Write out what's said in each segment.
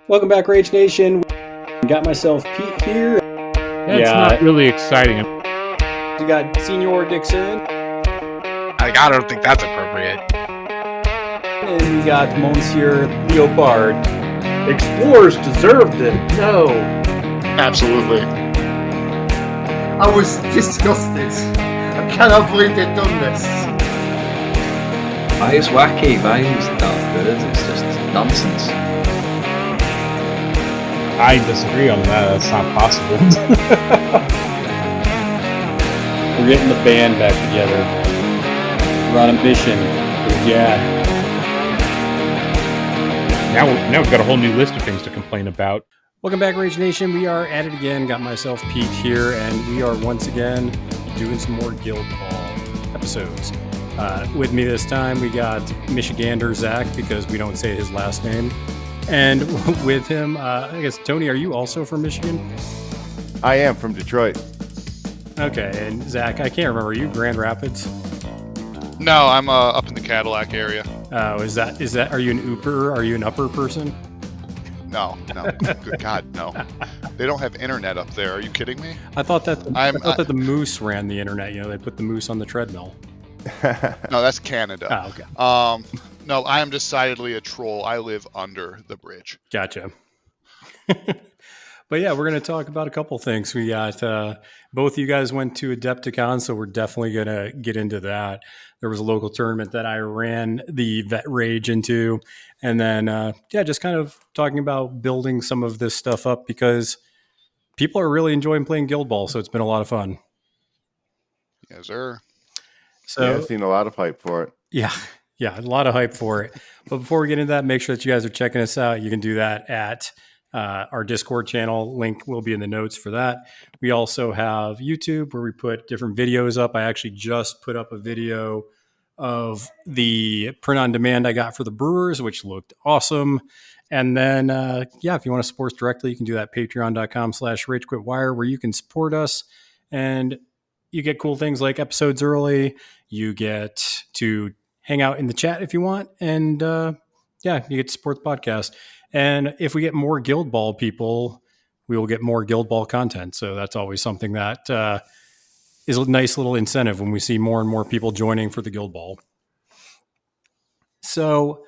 Welcome back, Rage Nation. Got myself Pete here. That's not really exciting. You got Senior Dixon. I don't think that's appropriate. And we got Monsieur Leopard. Explorers deserved it. No. Absolutely. I was disgusted. I cannot believe they've done this. Why is wacky? Why is that good? It's just nonsense. I disagree on that. That's not possible. We're getting the band back together. We're on a mission. Yeah. Now we've got a whole new list of things to complain about. Welcome back, Rage Nation. We are at it again. Got myself Pete here, and we are once again doing some more Guild Ball episodes. With me this time, we got Michiganders Zach, because we don't say his last name. And with him, I guess, Tony, are you also from Michigan? I am from Detroit. Okay, and Zach, I can't remember. Are you Grand Rapids? No, I'm up in the Cadillac area. Oh, is that? Are you an Uber? Are you an upper person? No. Good God, no. They don't have internet up there. Are you kidding me? I thought that the Moose ran the internet. You know, they put the Moose on the treadmill. No, that's Canada. Oh, okay. No, I am decidedly a troll. I live under the bridge. Gotcha. But yeah, we're going to talk about a couple things. We got both of you guys went to Adepticon, so we're definitely going to get into that. There was a local tournament that I ran the Vet Rage into, and then just kind of talking about building some of this stuff up because people are really enjoying playing Guild Ball, so it's been a lot of fun. Yes, sir. So I've seen a lot of hype for it. Yeah, a lot of hype for it. But before we get into that, make sure that you guys are checking us out. You can do that at our Discord channel. Link will be in the notes for that. We also have YouTube where we put different videos up. I actually just put up a video of the print on demand I got for the Brewers, which looked awesome. And then, if you want to support us directly, you can do that at patreon.com/RageQuitWire, where you can support us and you get cool things like episodes early. You get to hang out in the chat if you want. And you get to support the podcast. And if we get more Guild Ball people, we will get more Guild Ball content. So that's always something that is a nice little incentive when we see more and more people joining for the Guild Ball. So,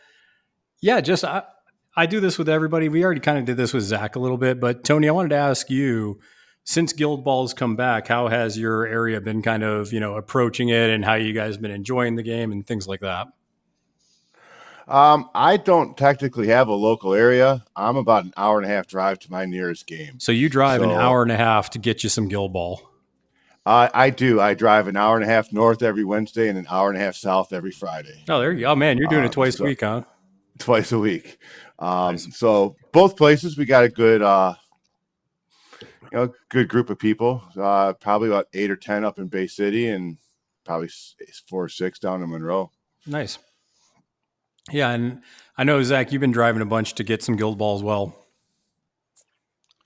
I do this with everybody. We already kind of did this with Zach a little bit. But, Tony, I wanted to ask you, since Guild Ball's come back, how has your area been kind of, approaching it and how you guys been enjoying the game and things like that? I don't technically have a local area. I'm about an hour and a half drive to my nearest game. So you drive an hour and a half to get you some Guild Ball. I do. I drive an hour and a half north every Wednesday and an hour and a half south every Friday. Oh, there you go. Oh, man, you're doing it twice a week, huh? Twice a week. Nice. So both places, we got a good good group of people, probably about 8 or 10 up in Bay City and probably 4 or 6 down in Monroe. Nice. Yeah, and I know, Zach, you've been driving a bunch to get some Guild Ball as well.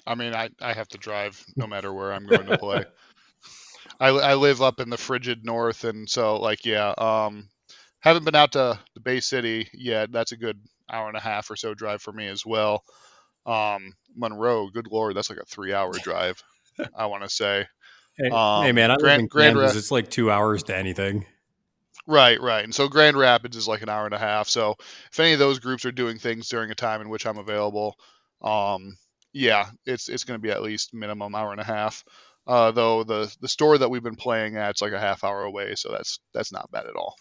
I mean, I have to drive no matter where I'm going to play. I live up in the frigid north, and so, haven't been out to the Bay City yet. That's a good hour and a half or so drive for me as well. Monroe, good Lord, that's like a 3-hour drive, I want to say. Hey, man, I live in Kansas. It's like 2 hours to anything. Right. And so Grand Rapids is like an hour and a half. So if any of those groups are doing things during a time in which I'm available, it's going to be at least minimum hour and a half. Though the store that we've been playing at, it's like a half hour away. So that's not bad at all.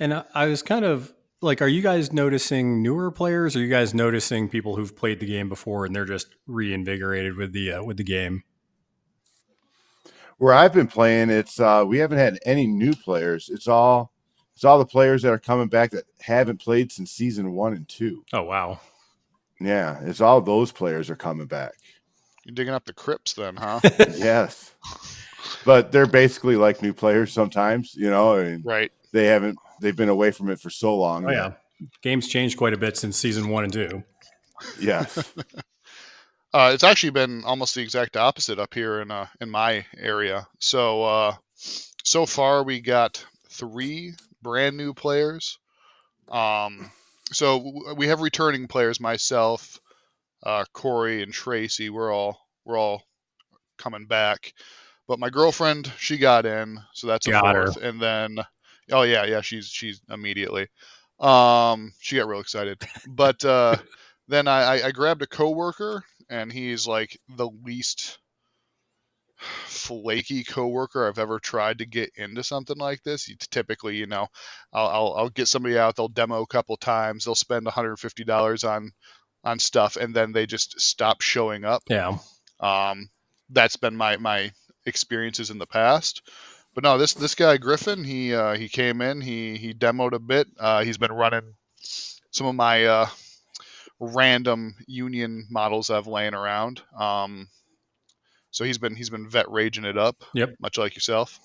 And I was kind of like, are you guys noticing newer players? Or are you guys noticing people who've played the game before and they're just reinvigorated with the game? Where I've been playing, it's we haven't had any new players. It's all the players that are coming back that haven't played since season 1 and 2. Oh, wow. Yeah, it's all those players are coming back. You're digging up the crypts then, huh? Yes. But they're basically like new players sometimes, and right. They've been away from it for so long. Oh, yeah. Game's changed quite a bit since season 1 and 2. Yes. It's actually been almost the exact opposite up here in my area. So far we got 3 brand new players. So we have returning players, myself, Corey and Tracy, we're all coming back. But my girlfriend, she got in, so that's a Got her. fourth. And then, oh yeah, she's immediately. She got real excited. But then I grabbed a coworker, and he's like the least flaky coworker I've ever tried to get into something like this. Typically, I'll get somebody out, they'll demo a couple times, they'll spend $150 on stuff, and then they just stop showing up. Yeah. That's been my experiences in the past. But no, this guy Griffin, he came in, he demoed a bit. He's been running some of my random union models I've laying around. So he's been vet raging it up, Yep. much like yourself.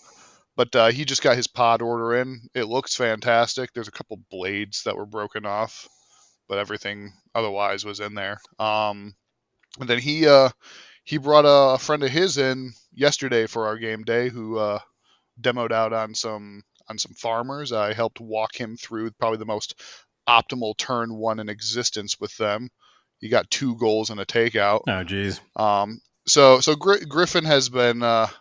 But he just got his pod order in. It looks fantastic. There's a couple blades that were broken off, but everything otherwise was in there. And then he brought a friend of his in yesterday for our game day who demoed out on some farmers. I helped walk him through probably the most optimal turn one in existence with them. He got 2 goals and a takeout. Oh, geez. So Griffin has been kind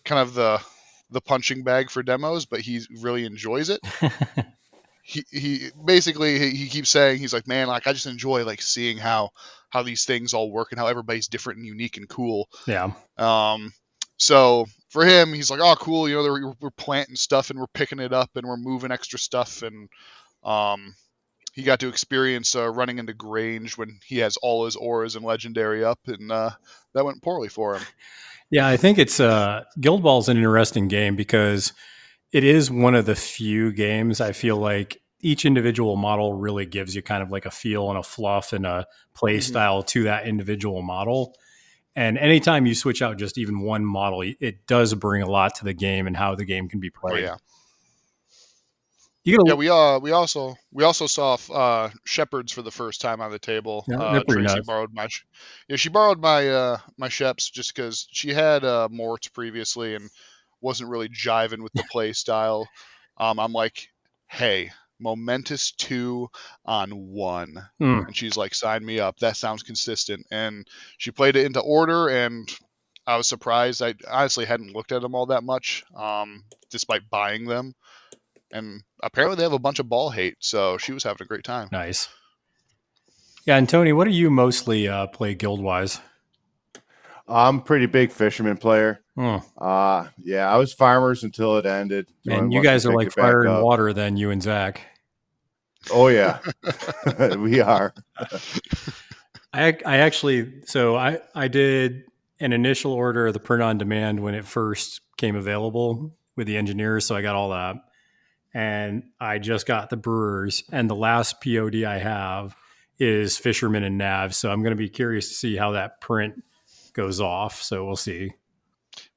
of the punching bag for demos, but he really enjoys it. He basically he keeps saying, he's like, man, like I just enjoy like seeing how these things all work and how everybody's different and unique and cool. Yeah. So for him, he's like, oh, cool. We're planting stuff and we're picking it up and we're moving extra stuff. And he got to experience running into Grange when he has all his auras and legendary up, and that went poorly for him. Yeah, I think it's Guild Ball's an interesting game because it is one of the few games I feel like each individual model really gives you kind of like a feel and a fluff and a play style to that individual model. And anytime you switch out just even one model, it does bring a lot to the game and how the game can be played. Oh yeah. You gotta, We also saw shepherds for the first time on the table. Yeah, they're pretty Tracy nuts. borrowed my my sheps just because she had Morts previously and wasn't really jiving with the play style. I'm like, hey, Momentous 2 on 1, and she's like, sign me up. That sounds consistent. And she played it into order, and I was surprised. I honestly hadn't looked at them all that much, despite buying them. And apparently they have a bunch of ball hate, so she was having a great time. Nice. Yeah, and Tony, what do you mostly play guild-wise? I'm a pretty big fisherman player. Yeah, I was farmers until it ended. So And you guys are like fire and water then, you and Zach. Oh, yeah. We are. I actually, so I did an initial order of the print on demand when it first came available with the engineers, so I got all that. And I just got the brewers, and the last POD I have is fishermen and navs. So I'm going to be curious to see how that print goes off. So we'll see.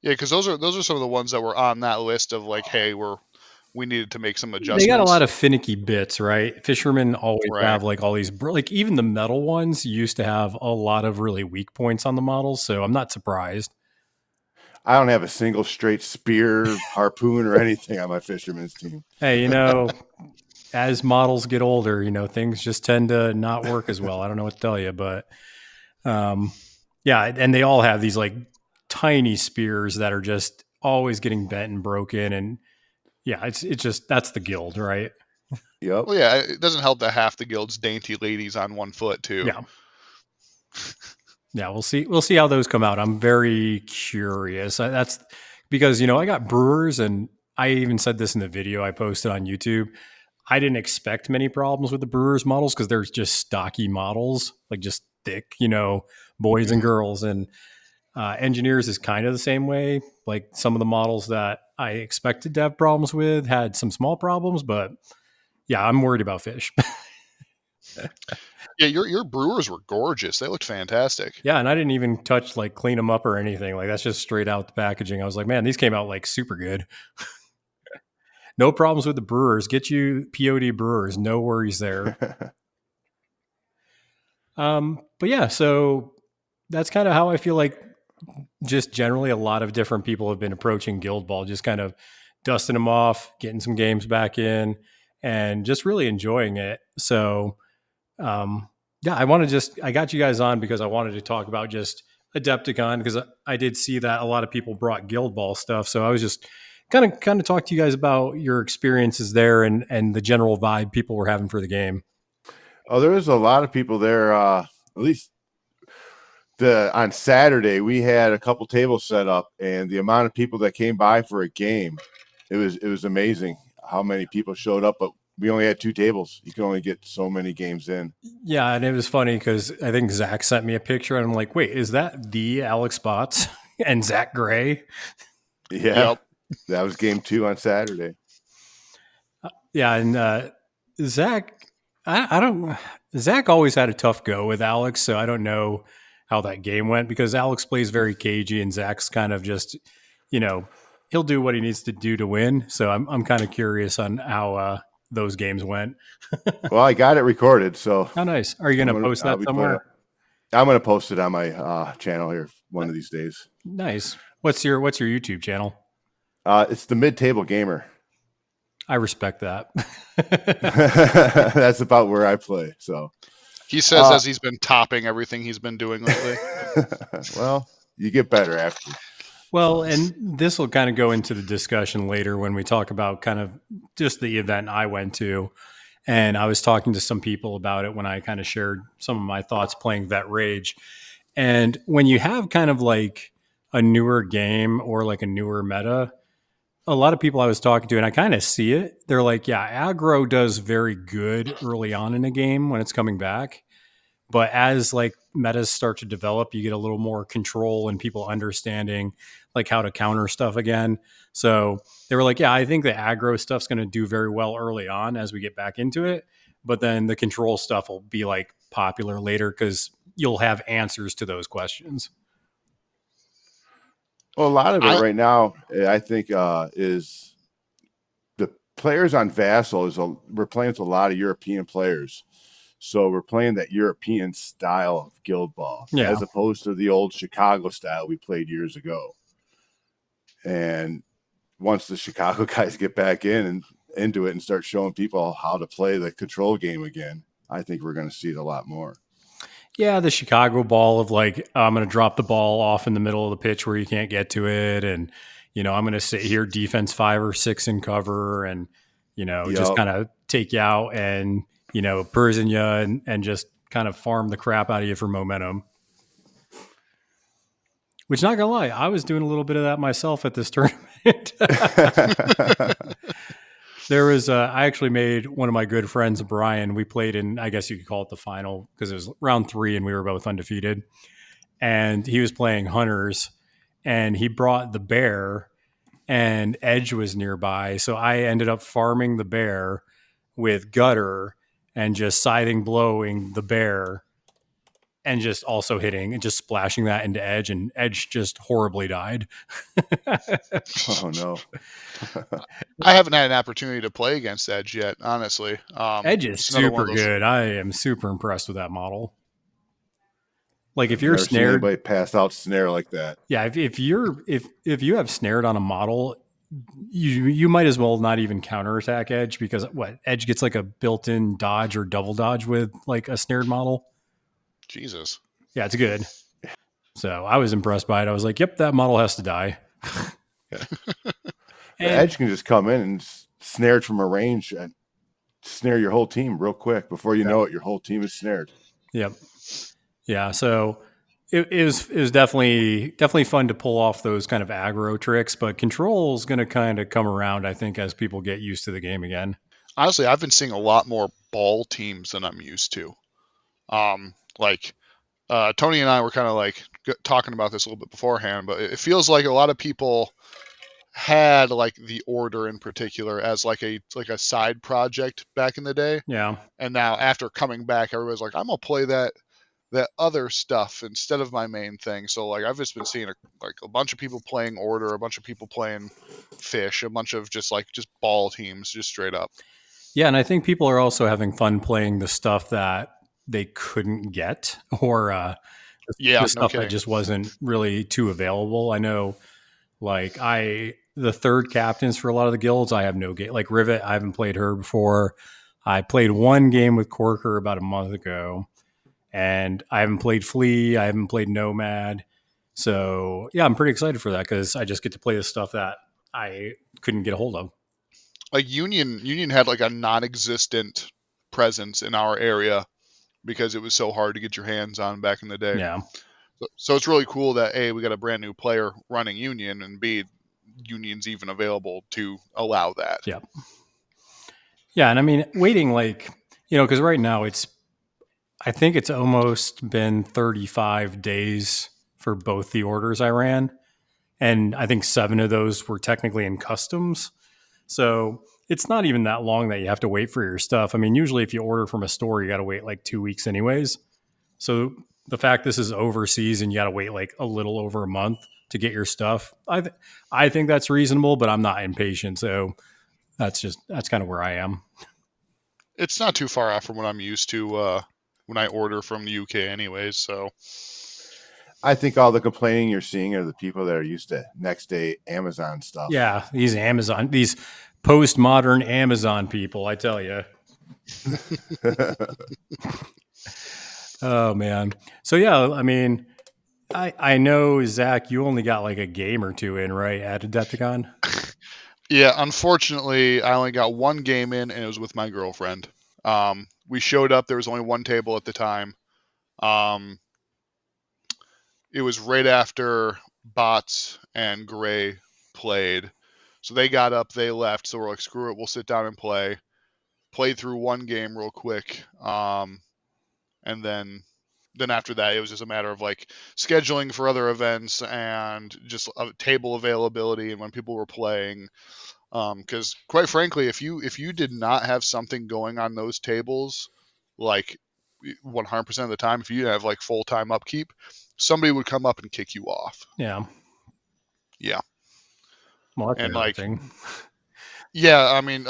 Yeah, because those are some of the ones that were on that list of like, hey, we needed to make some adjustments. They got a lot of finicky bits, right? Fishermen always have like all these, like even the metal ones used to have a lot of really weak points on the models. So I'm not surprised. I don't have a single straight spear, harpoon, or anything on my fisherman's team. Hey, as models get older, things just tend to not work as well. I don't know what to tell you, but yeah, and they all have these like tiny spears that are just always getting bent and broken, and yeah, it's just that's the guild, right? Yep. Well, yeah, it doesn't help that half the guild's dainty ladies on 1 foot too. Yeah. Yeah, we'll see how those come out. I'm very curious. That's because I got brewers, and I even said this in the video I posted on YouTube. I didn't expect many problems with the brewers models because they're just stocky models, like just thick, boys and girls. And engineers is kind of the same way. Like some of the models that I expected to have problems with had some small problems, but yeah, I'm worried about fish. Yeah, your brewers were gorgeous. They looked fantastic. Yeah, and I didn't even clean them up or anything. Like that's just straight out the packaging. I was like, man, these came out like super good. No problems with the brewers. Get you POD brewers. No worries there. But yeah, so that's kind of how I feel like just generally a lot of different people have been approaching Guild Ball, just kind of dusting them off, getting some games back in, and just really enjoying it. So Yeah, I got you guys on because I wanted to talk about just Adepticon because I did see that a lot of people brought Guild Ball stuff. So I was just kind of talk to you guys about your experiences there and the general vibe people were having for the game. Oh, there was a lot of people there. At least on Saturday, we had a couple tables set up, and the amount of people that came by for a game, it was amazing how many people showed up. But we only had 2 tables. You can only get so many games in. Yeah, and it was funny because I think Zach sent me a picture, and I'm like, "Wait, is that the Alex Bots and Zach Gray?" Yeah, Yep. that was game 2 on Saturday. Yeah, and Zach, I don't. Zach always had a tough go with Alex, so I don't know how that game went because Alex plays very cagey, and Zach's kind of just, he'll do what he needs to do to win. So I'm kind of curious on how those games went. Well, I got it recorded, so How nice. Are you going to post I'll that be somewhere? I'm going to post it on my channel here one of these days. Nice. What's your YouTube channel? It's the Mid-Table Gamer. I respect that. That's about where I play. So He says as he's been topping everything he's been doing lately. well, you get better after. Well, and this will kind of go into the discussion later when we talk about kind of just the event I went to. And I was talking to some people about it when I kind of shared some of my thoughts playing Vet Rage. And when you have kind of like a newer game or like a newer meta, a lot of people I was talking to, and I kind of see it, they're like, yeah, aggro does very good early on in a game when it's coming back. But as like metas start to develop, you get a little more control and people understanding like how to counter stuff again. So they were like, yeah, I think the aggro stuff's going to do very well early on as we get back into it. But then the control stuff will be like popular later because you'll have answers to those questions. Well, a lot of it right now, I think, is the players on Vassal. We're playing with a lot of European players. So we're playing that European style of Guild Ball as opposed to the old Chicago style we played years ago. And once the Chicago guys get back into it and start showing people how to play the control game again, I think we're going to see it a lot more. Yeah, the Chicago ball of like, I'm going to drop the ball off in the middle of the pitch where you can't get to it. And, I'm going to sit here defense 5 or 6 in cover and, just kind of take you out and, prison you and just kind of farm the crap out of you for momentum. Which, not going to lie, I was doing a little bit of that myself at this tournament. There was, I actually made one of my good friends, Brian. We played in, I guess you could call it the final because it was round 3 and we were both undefeated. And he was playing Hunters and he brought the bear and Edge was nearby. So I ended up farming the bear with Gutter and just scything blowing the bear and just also hitting and just splashing that into Edge, and Edge just horribly died. Oh, no. I haven't had an opportunity to play against Edge yet, honestly. Edge is super good. I am super impressed with that model. Like if you're never snared, seen anybody pass out snare like that. Yeah, if you have snared on a model, you might as well not even counterattack Edge because Edge gets like a built-in dodge or double dodge with like a snared model. Jesus. Yeah, it's good. So I was impressed by it. I was like, yep, that model has to die. Edge can just come in and snare from a range and snare your whole team real quick. Before you know it, your whole team is snared. Yep. Yeah, so it was definitely fun to pull off those kind of aggro tricks, but control is going to kind of come around, I think, as people get used to the game again. Honestly, I've been seeing a lot more ball teams than I'm used to. Tony and I were kind of like talking about this a little bit beforehand, but it feels like a lot of people had like the Order in particular as like a side project back in the day. Yeah. And now after coming back, everybody's like, I'm gonna play that other stuff instead of my main thing. So like I've just been seeing a bunch of people playing Order, a bunch of people playing Fish, a bunch of just ball teams, just straight up. Yeah, and I think people are also having fun playing the stuff that they couldn't get or the stuff that just wasn't really too available. I know the third captains for a lot of the guilds, I have no game. Like Rivet, I haven't played her before. I played one game with Corker about a month ago. and I haven't played Flea, I haven't played Nomad. So yeah, I'm pretty excited for that because I just get to play the stuff that I couldn't get a hold of. Like Union had like a non-existent presence in our area because it was so hard to get your hands on back in the day. Yeah. So it's really cool that A, we got a brand new player running Union, and B, Union's even available to allow that. Yeah. Yeah, and I mean, waiting like, because right now I think it's almost been 35 days for both the orders I ran. And I think 7 of those were technically in customs. So it's not even that long that you have to wait for your stuff. I mean, usually if you order from a store, you got to wait like 2 weeks anyways. So the fact this is overseas and you got to wait like a little over a month to get your stuff, I think that's reasonable, but I'm not impatient. So that's kind of where I am. It's not too far off from what I'm used to when I order from the UK anyways. So I think all the complaining you're seeing are the people that are used to next day Amazon stuff. Yeah, these postmodern Amazon people, I tell you. Oh man. So yeah, I mean, I know, Zach, you only got like a game or two in, right, at Adepticon? Yeah, unfortunately, I only got one game in, and it was with my girlfriend. We showed up. There was only one table at the time. It was right after Bots and Gray played. So they got up, they left. So we're like, screw it, we'll sit down and play. Played through one game real quick. And then after that, it was just a matter of like scheduling for other events and just table availability and when people were playing. Because quite frankly, if you did not have something going on those tables, like 100% of the time, if you didn't have like full-time upkeep, somebody would come up and kick you off. Yeah. Yeah. Well, that's And like, interesting. yeah, I mean,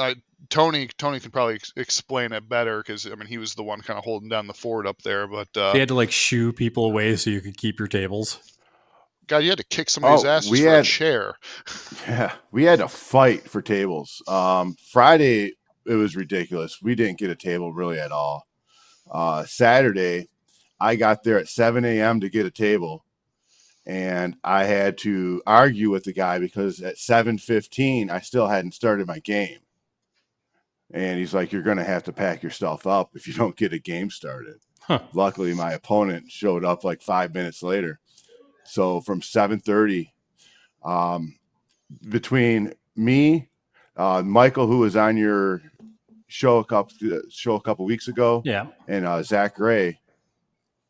Tony can probably explain it better because I mean he was the one kind of holding down the fort up there. But So you had to like shoo people away so you could keep your tables. God, you had to kick somebody's ass just for a chair. Yeah, we had to fight for tables. Friday it was ridiculous. We didn't get a table really at all. Saturday, I got there at 7 a.m. to get a table, and I had to argue with the guy because at 7:15 I still hadn't started my game. And he's like, "You're going to have to pack your stuff up if you don't get a game started." Huh. Luckily, my opponent showed up like 5 minutes later. So from 7:30, between me, Michael, who was on your show a couple weeks ago, Yeah, and Zach Gray,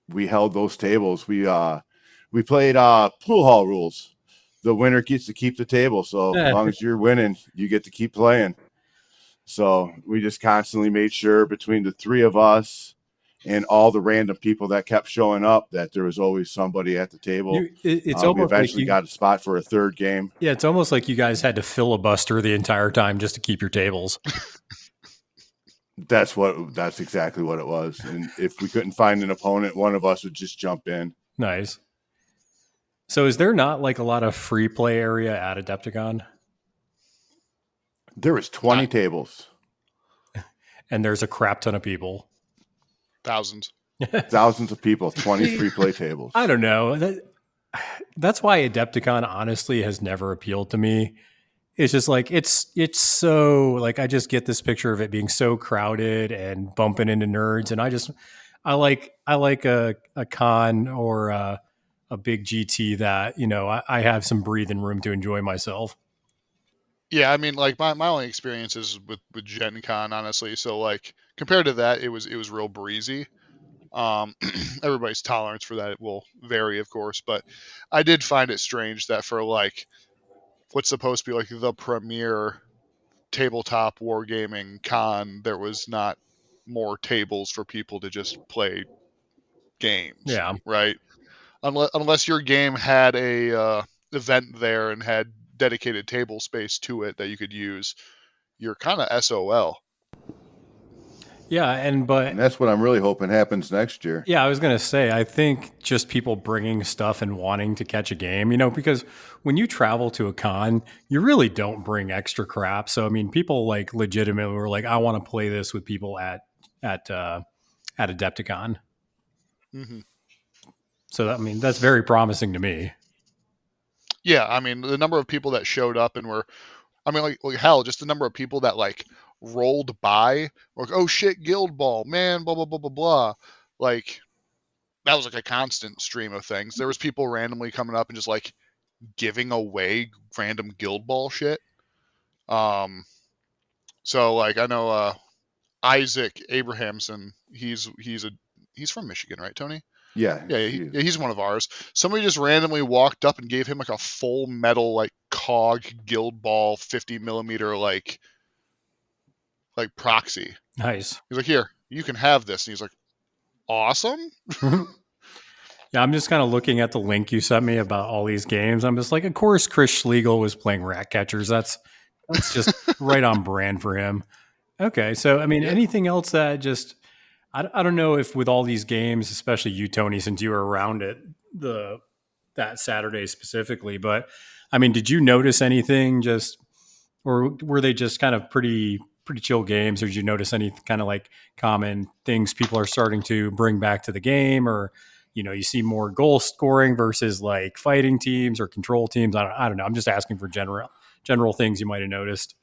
we held those tables. We played pool hall rules. The winner gets to keep the table. So as long as you're winning, you get to keep playing. So we just constantly made sure between the three of us and all the random people that kept showing up that there was always somebody at the table. It's almost we eventually like got a spot for a third game. Yeah, it's almost like you guys had to filibuster the entire time just to keep your tables. That's exactly what it was. And if we couldn't find an opponent, one of us would just jump in. Nice. So is there not like a lot of free play area at Adepticon? There was 20 tables. And there's a crap ton of people. Thousands of people, 20 free play tables. I don't know. That's why Adepticon honestly has never appealed to me. It's just like it's so like I just get this picture of it being so crowded and bumping into nerds, and I like a con or a big GT that I have some breathing room to enjoy myself. Yeah, I mean, like my only experiences with Gen Con, honestly. So like compared to that, it was real breezy. Everybody's tolerance for that will vary, of course, but I did find it strange that for like what's supposed to be like the premier tabletop wargaming con, there was not more tables for people to just play games. Yeah. Right. Unless your game had a event there and had dedicated table space to it that you could use, you're kind of SOL. Yeah, and that's what I'm really hoping happens next year. Yeah, I was going to say, I think just people bringing stuff and wanting to catch a game, because when you travel to a con, you really don't bring extra crap. So, I mean, people like legitimately were like, I want to play this with people at Adepticon. Hmm. So, I mean, that's very promising to me. Yeah, I mean, the number of people that showed up and were, I mean, like hell, just the number of people that like rolled by, like, oh shit, Guild Ball, man, blah blah blah blah blah. Like that was like a constant stream of things. There was people randomly coming up and just like giving away random Guild Ball shit. So like I know Isaac Abrahamson, he's from Michigan, right, Tony? Yeah, Yeah, he's one of ours. Somebody just randomly walked up and gave him like a full metal like cog Guild Ball 50mm like proxy. Nice. He's like, here, you can have this. And he's like, awesome. Yeah, I'm just kind of looking at the link you sent me about all these games. I'm just like, of course, Chris Schlegel was playing Rat Catchers. That's just right on brand for him. Okay, so I mean, Yeah. anything else that just I don't know if with all these games, especially you, Tony, since you were around it that Saturday specifically, but I mean, did you notice anything just or were they just kind of pretty chill games, or did you notice any kind of like common things people are starting to bring back to the game, or you see more goal scoring versus like fighting teams or control teams? I don't know. I'm just asking for general things you might have noticed.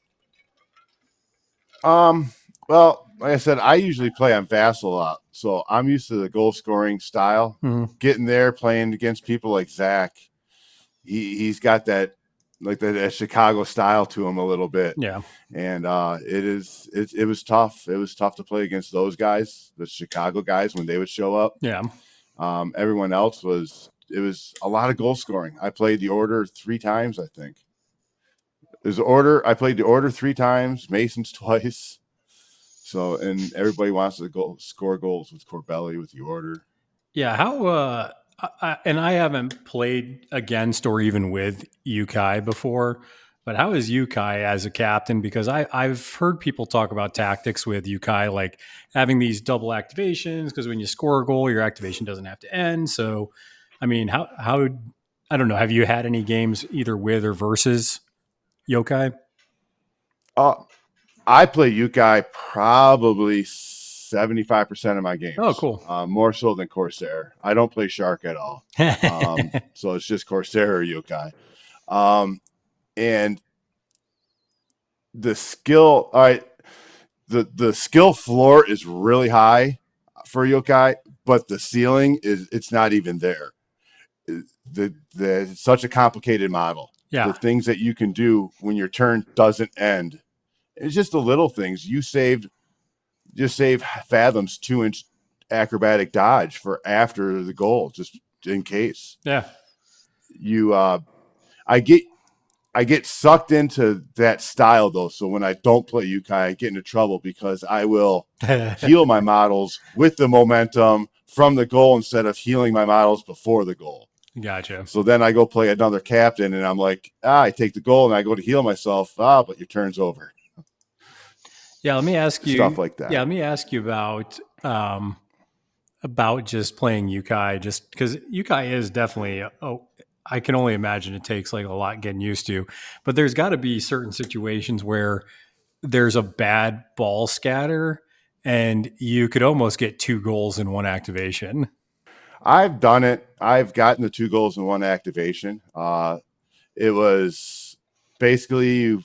Well, like I said, I usually play on Vassal a lot, so I'm used to the goal scoring style. Mm-hmm. Getting there, playing against people like Zach, he's got that like that Chicago style to him a little bit. Yeah, and it was tough. It was tough to play against those guys, the Chicago guys, when they would show up. yeah. Everyone else was a lot of goal scoring. I played the Order 3 times, I think. I played the Order 3 times, Masons twice. So, and everybody wants to score goals with Corbelli, with the Order. Yeah, how and I haven't played against or even with Yukai before, but how is Yukai as a captain? Because I've heard people talk about tactics with Yukai, like having these double activations, because when you score a goal, your activation doesn't have to end. So, I mean, how I don't know. Have you had any games either with or versus Yokai? I play Yukai probably 75% of my games. Oh, cool. More so than Corsair. I don't play Shark at all. So it's just Corsair or Yukai. And the skill, all right, the skill floor is really high for Yokai, but the ceiling it's not even there. It's such a complicated model. Yeah. The things that you can do when your turn doesn't end. It's just the little things. You saved Fathom's 2-inch acrobatic dodge for after the goal, just in case. Yeah. I get sucked into that style though. So when I don't play Yukai, I get into trouble because I will heal my models with the momentum from the goal instead of healing my models before the goal. Gotcha. So then I go play another captain and I'm like, I take the goal and I go to heal myself. But your turn's over. Yeah, let me ask you stuff like that. Yeah, let me ask you about just playing Yukai, just because Yukai is definitely. I can only imagine it takes like a lot getting used to, but there's got to be certain situations where there's a bad ball scatter, and you could almost get 2 goals in one activation. I've done it. I've gotten the 2 goals in one activation. It was basically you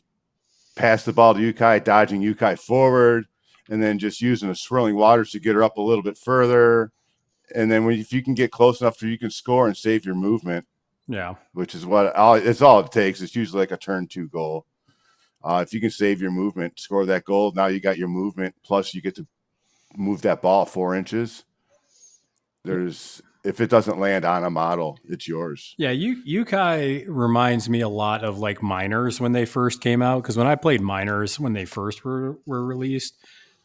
pass the ball to Yukai, dodging Yukai forward, and then just using the swirling waters to get her up a little bit further. And then if you can get close enough to you can score and save your movement. Yeah. Which is it's all it takes. It's usually like a turn 2 goal. If you can save your movement, score that goal, now you got your movement, plus you get to move that ball 4 inches. If it doesn't land on a model, it's yours. Yeah, Yukai reminds me a lot of like Miners when they first came out. Because when I played Miners when they first were released,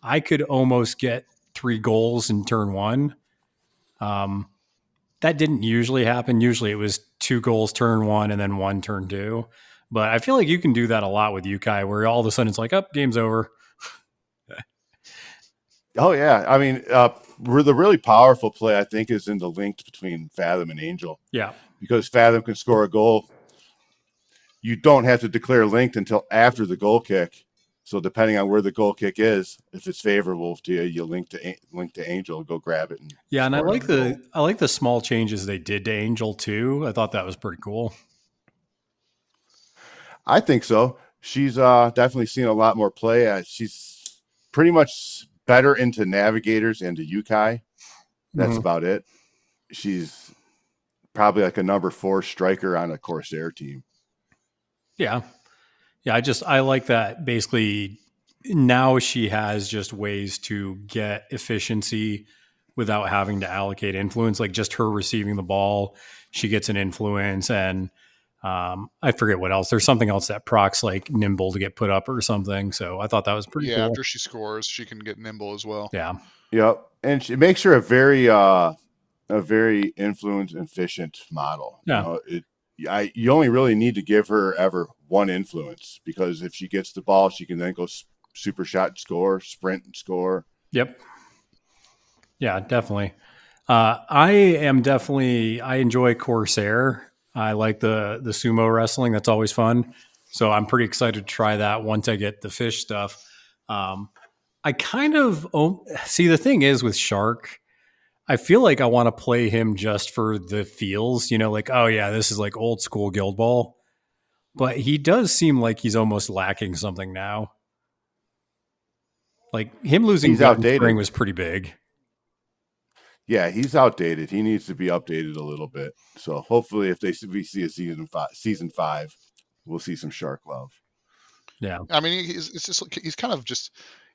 I could almost get 3 goals in turn 1. That didn't usually happen. Usually it was 2 goals turn 1 and then 1 turn 2. But I feel like you can do that a lot with Yukai, where all of a sudden it's like, game's over. Oh yeah, I mean, the really powerful play I think is in the link between Fathom and Angel. Yeah, because Fathom can score a goal. You don't have to declare linked until after the goal kick, So depending on where the goal kick is, if it's favorable to you, you link to Angel, go grab it. And Yeah, and I score like another goal. I like the small changes they did to Angel too. I thought that was pretty cool. I think so. She's definitely seen a lot more play. She's pretty much better into navigators and to Yukai. That's Mhm. about it. She's probably like a number 4 striker on a Corsair team. Yeah. Yeah, I like that basically now she has just ways to get efficiency without having to allocate influence. Like just her receiving the ball, she gets an influence, and I forget what else. There's something else that procs like nimble to get put up or something. So I thought that was pretty Yeah, cool. after she scores, she can get nimble as well. Yeah. Yep. And she makes her a very influence efficient model. Yeah. You only really need to give her ever one influence, because if she gets the ball, she can then go super shot and score, sprint and score. Yep. Yeah, definitely. I enjoy Corsair. I like the sumo wrestling. That's always fun. So I'm pretty excited to try that once I get the fish stuff. I kind of see the thing is with Shark, I feel like I want to play him just for the feels, like, oh yeah, this is like old school Guild Ball. But he does seem like he's almost lacking something now. Like him losing He's gut and outdated. spring was pretty big. Yeah, he's outdated. He needs to be updated a little bit. So hopefully, if we see a season 5, we'll see some Shark love. Yeah. I mean, he's kind of just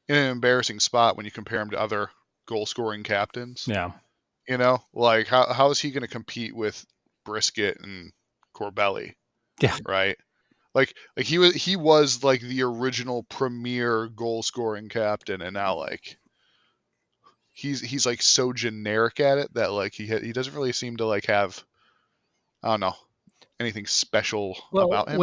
in an embarrassing spot when you compare him to other goal scoring captains. Yeah. Like how is he going to compete with Brisket and Corbelli? Yeah. Right. Like he was like the original premier goal scoring captain, and now like he's like so generic at it that like he doesn't really seem to like have, I don't know, anything special about him.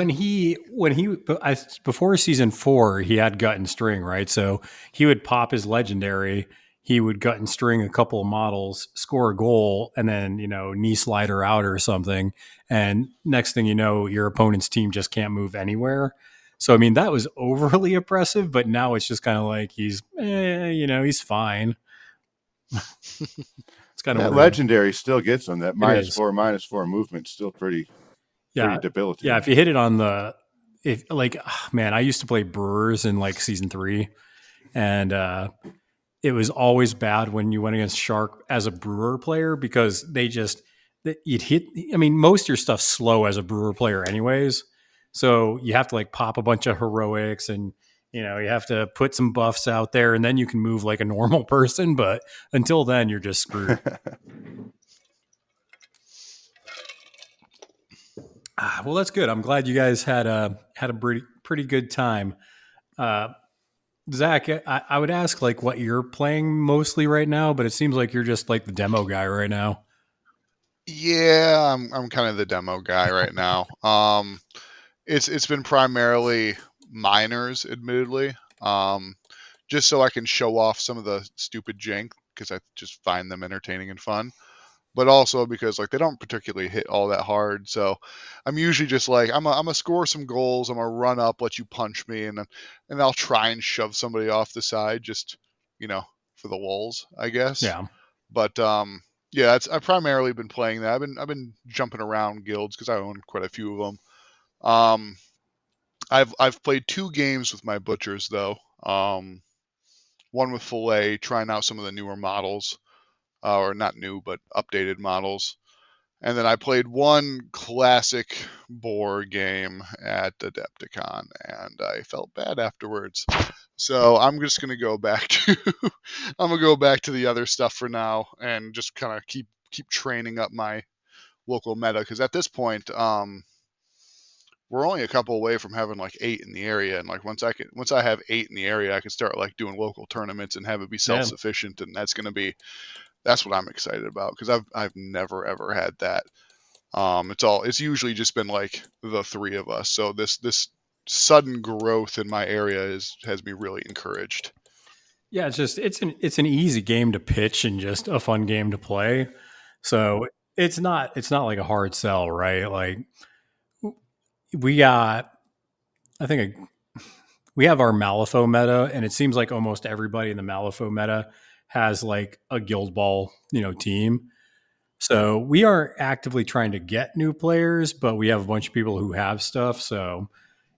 Before season 4, he had gut and string, right? So he would pop his legendary, he would gut and string a couple of models, score a goal, and then knee slider out or something. And next thing you know, your opponent's team just can't move anywhere. So I mean, that was overly oppressive, but now it's just kind of like he's fine. It's kind of That weird. legendary still gets him. That is. -4/-4 movement still pretty debilitating. Yeah, if you hit it on man, I used to play Brewers in like season 3, and it was always bad when you went against Shark as a Brewer player, because you'd hit. I mean, most of your stuff's slow as a Brewer player, anyways. So you have to like pop a bunch of heroics, and you have to put some buffs out there, and then you can move like a normal person. But until then, you're just screwed. Well, that's good. I'm glad you guys had a pretty good time. Zach, I would ask like what you're playing mostly right now, but it seems like you're just like the demo guy right now. Yeah, I'm kind of the demo guy right now. It's been primarily minors, admittedly, just so I can show off some of the stupid jank, because I just find them entertaining and fun. But also because like they don't particularly hit all that hard, so I'm usually just like I'm gonna score some goals, I'm gonna run up, let you punch me, and I'll try and shove somebody off the side, just for the lulz, I guess. Yeah. But yeah, I've primarily been playing that. I've been jumping around guilds because I own quite a few of them. I've played 2 games with my butchers though. One with Filet, trying out some of the newer models, or not new but updated models. And then I played one classic board game at Adepticon, and I felt bad afterwards. So I'm just gonna go back to the other stuff for now, and just kind of keep training up my local meta, because at this point, we're only a couple away from having like 8 in the area, and like once I have 8 in the area, I can start like doing local tournaments and have it be self-sufficient, and that's what I'm excited about, because I've never ever had that. It's usually just been like the 3 of us. So this sudden growth in my area has me really encouraged. Yeah, it's an easy game to pitch and just a fun game to play. So it's not like a hard sell, right? Like we got, I think we have our Malifaux meta, and it seems like almost everybody in the Malifaux meta has like a Guild Ball, team. So we aren't actively trying to get new players, but we have a bunch of people who have stuff. So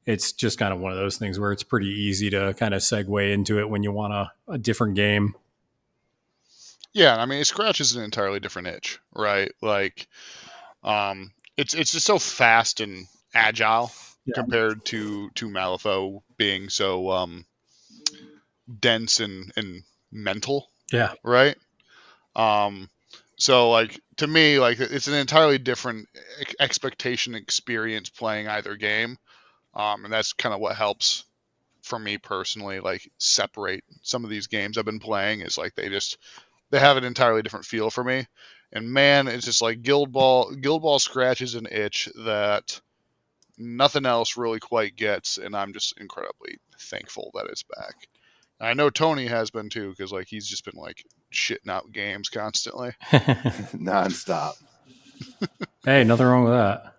it's just kind of one of those things where it's pretty easy to kind of segue into it when you want a different game. Yeah, I mean, Scratch is an entirely different itch, right? Like, it's just so fast and agile compared to Malifaux being so dense and mental. Yeah. Right. So like to me, like it's an entirely different expectation experience playing either game, and that's kind of what helps for me personally, like separate some of these games I've been playing is like they have an entirely different feel for me. And man, it's just like Guild Ball scratches an itch that nothing else really quite gets, and I'm just incredibly thankful that it's back. And I know Tony has been too, because like he's just been like shitting out games constantly. Nonstop. Hey, nothing wrong with that.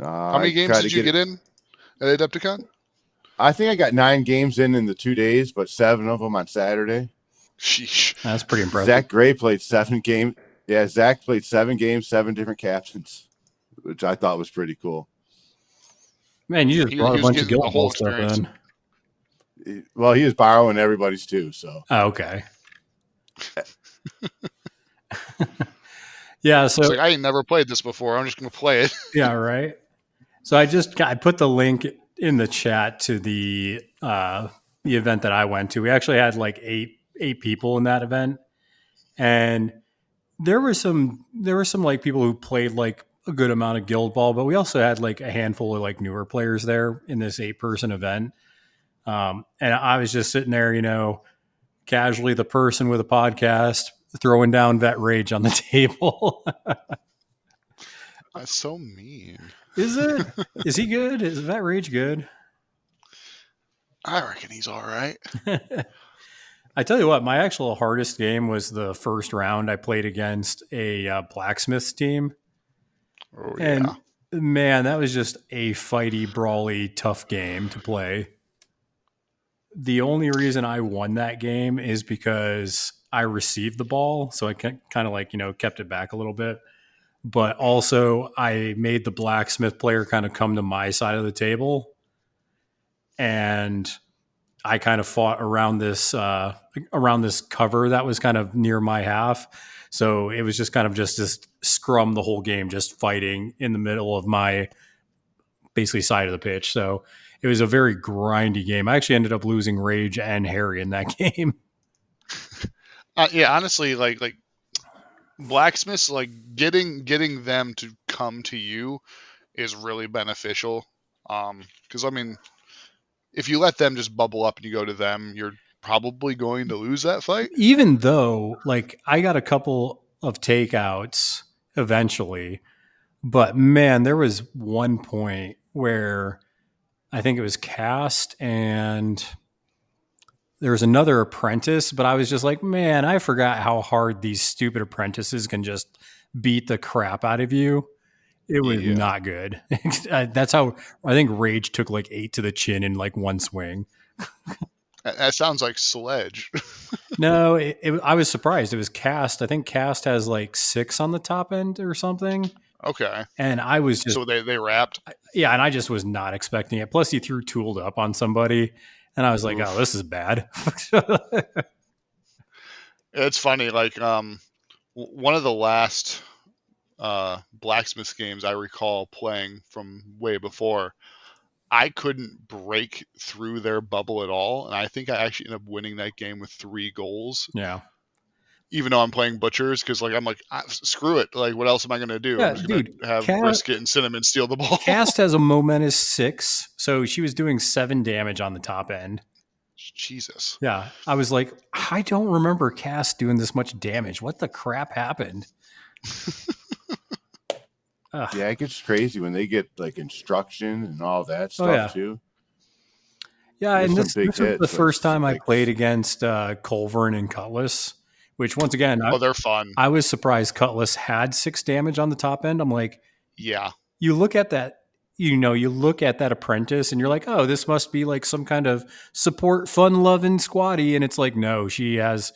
How many games did you get in at Adepticon? I think I got 9 games in the 2 days, but 7 of them on Saturday. Sheesh. That's pretty impressive. Zach Gray played 7 games. Yeah, Zach played 7 games, 7 different captains, which I thought was pretty cool. Man, you just brought a bunch of Guild Ball stuff in. Well, he was borrowing everybody's too, so. Oh, okay. Yeah, so it's like, I ain't never played this before. I'm just gonna play it. Yeah, right. So I put the link in the chat to the event that I went to. We actually had like eight people in that event, and there were some like people who played like a good amount of Guild Ball, but we also had like a handful of like newer players there in this 8-person event. And I was just sitting there, casually the person with a podcast throwing down Vet Rage on the table. That's so mean. Is it? Is he good? Is Vet Rage good? I reckon he's all right. I tell you what, my actual hardest game was the first round I played against a blacksmiths team. Oh, and yeah. Man, that was just a fighty, brawly, tough game to play. The only reason I won that game is because I received the ball, so I kind of like, kept it back a little bit. But also I made the blacksmith player kind of come to my side of the table. And I kind of fought around this cover that was kind of near my half. So it was just kind of just this scrum the whole game, just fighting in the middle of my basically side of the pitch. So it was a very grindy game. I actually ended up losing Rage and Harry in that game. Yeah, honestly, like blacksmiths, like getting them to come to you is really beneficial. Because I mean, if you let them just bubble up and you go to them, you're probably going to lose that fight. Even though, like, I got a couple of takeouts eventually, but man, there was one point where I think it was Cast and there was another apprentice, but I was just like, man, I forgot how hard these stupid apprentices can just beat the crap out of you. It was not good. That's how I think Rage took like 8 to the chin in like one swing. That sounds like Sledge. No, I was surprised. It was Cast. I think Cast has like 6 on the top end or something. Okay. And I was just... So they wrapped? Yeah, and I just was not expecting it. Plus he threw Tooled Up on somebody. And I was like, oh, this is bad. It's funny. Like one of the last blacksmith games I recall playing from way before, I couldn't break through their bubble at all, and I think I actually ended up winning that game with 3 goals. Yeah. Even though I'm playing butchers, because like I'm like, screw it. Like, what else am I going to do? Yeah, I'm just going to have Brisket and Cinnamon steal the ball. Cast has a momentous 6, so she was doing 7 damage on the top end. Jesus. Yeah, I was like, I don't remember Cast doing this much damage. What the crap happened? Yeah, it gets crazy when they get like instruction and all that stuff too. Yeah, and this was the first time I played against Culverin and Cutlass, which once again, they're fun. I was surprised Cutlass had 6 damage on the top end. I'm like, yeah. You look at that you look at that apprentice and you're like, oh, this must be like some kind of support, fun loving squatty. And it's like, no, she has,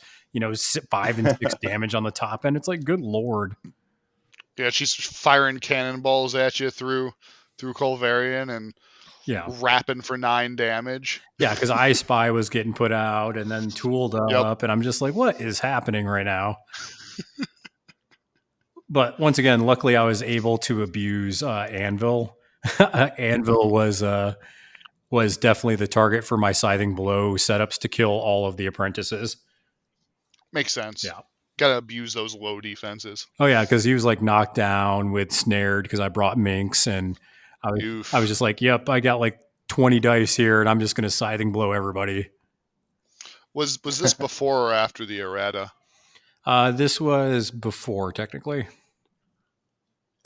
5 and 6 damage on the top end. It's like, good Lord. Yeah, she's firing cannonballs at you through Colvarian and rapping for 9 damage. Yeah, because I Spy was getting put out and then tooled up, and I'm just like, what is happening right now? But once again, luckily I was able to abuse Anvil. Anvil was definitely the target for my Scything Blow setups to kill all of the apprentices. Makes sense. Yeah. Gotta abuse those low defenses. Oh yeah, because he was like knocked down with snared because I brought Minx, and I was just like, yep, I got like 20 dice here, and I'm just going to Scything Blow everybody. Was this before or after the errata? This was before, technically.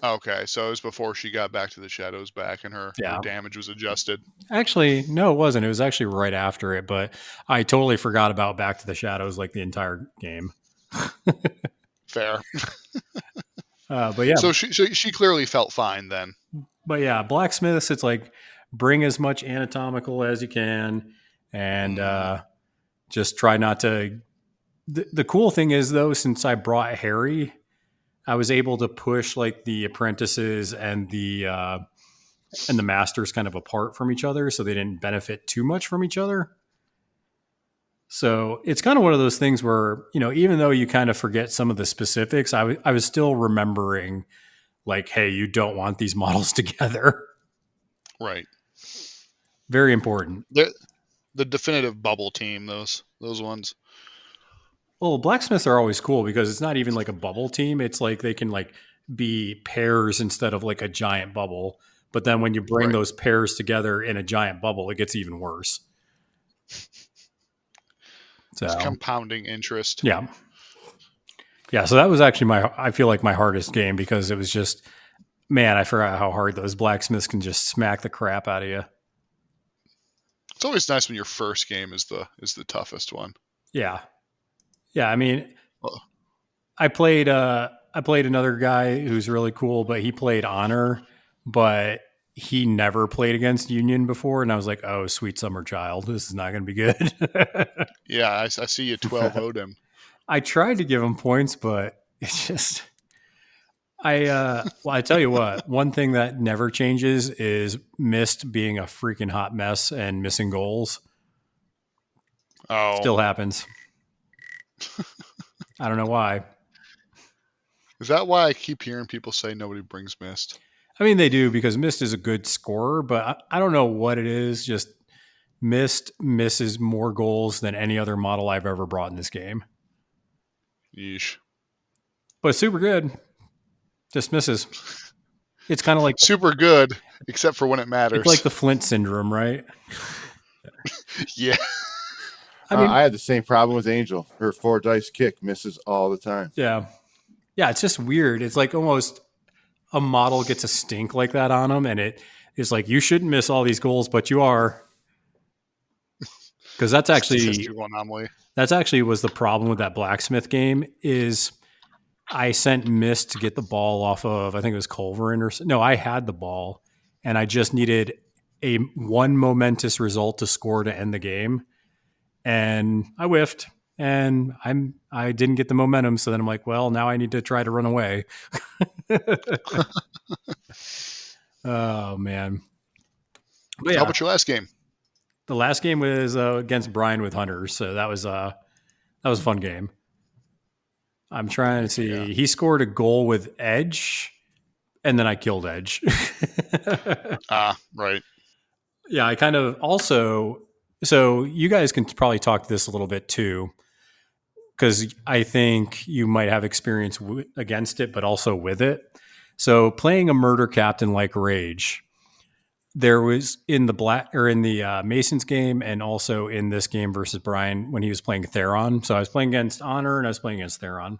Okay, so it was before she got back to the Shadows back and her damage was adjusted. Actually, no, it wasn't. It was actually right after it, but I totally forgot about Back to the Shadows like the entire game. Fair. But yeah. So she clearly felt fine then. But yeah, Blacksmiths, it's like bring as much anatomical as you can and just try not to. The cool thing is, though, since I brought Harry, I was able to push like the apprentices and the masters kind of apart from each other, so they didn't benefit too much from each other. So it's kind of one of those things where, even though you kind of forget some of the specifics, I was still remembering like, hey, you don't want these models together. Right. Very important. The definitive bubble team, those ones. Well, blacksmiths are always cool because it's not even like a bubble team. It's like they can like be pairs instead of like a giant bubble. But then when you bring those pairs together in a giant bubble, it gets even worse. So, it's compounding interest. Yeah. Yeah. So that was actually I feel like my hardest game because it was just, man, I forgot how hard those blacksmiths can just smack the crap out of you. It's always nice when your first game is the toughest one. Yeah. Yeah, I mean, I played another guy who's really cool, but he played Honor, but he never played against Union before, and I was like, oh, sweet summer child, this is not going to be good. Yeah, I see you 12-0'd him. I tried to give him points, but it's just, I tell you what, one thing that never changes is Mist being a freaking hot mess and missing goals. Oh, still happens. I don't know why. Is that why I keep hearing people say nobody brings Mist? I mean, they do because Mist is a good scorer, but I don't know what it is. Just Mist misses more goals than any other model I've ever brought in this game. Yeesh. But super good. Just misses. It's kind of like super good, except for when it matters. It's like the Flint syndrome, right? Yeah. I had the same problem with Angel. Her 4 dice kick misses all the time. Yeah. Yeah, it's just weird. It's like almost a model gets a stink like that on them, and it is like, you shouldn't miss all these goals, but you are. Because that's actually was the problem with that blacksmith game is I sent Mist to get the ball off of, I think it was Culverin no, I had the ball, and I just needed one momentous result to score to end the game. And I whiffed, and I didn't get the momentum. So then I'm like, well, now I need to try to run away. Oh man! But yeah. How about your last game? The last game was against Brian with Hunters, so that was a fun game. I'm trying to see. Yeah. He scored a goal with Edge, and then I killed Edge. Right. Yeah, I kind of also. So you guys can probably talk to this a little bit too, because I think you might have experience against it, but also with it. So playing a murder captain like Rage, there was in the Masons game, and also in this game versus Brian when he was playing Theron. So I was playing against Honor and I was playing against Theron.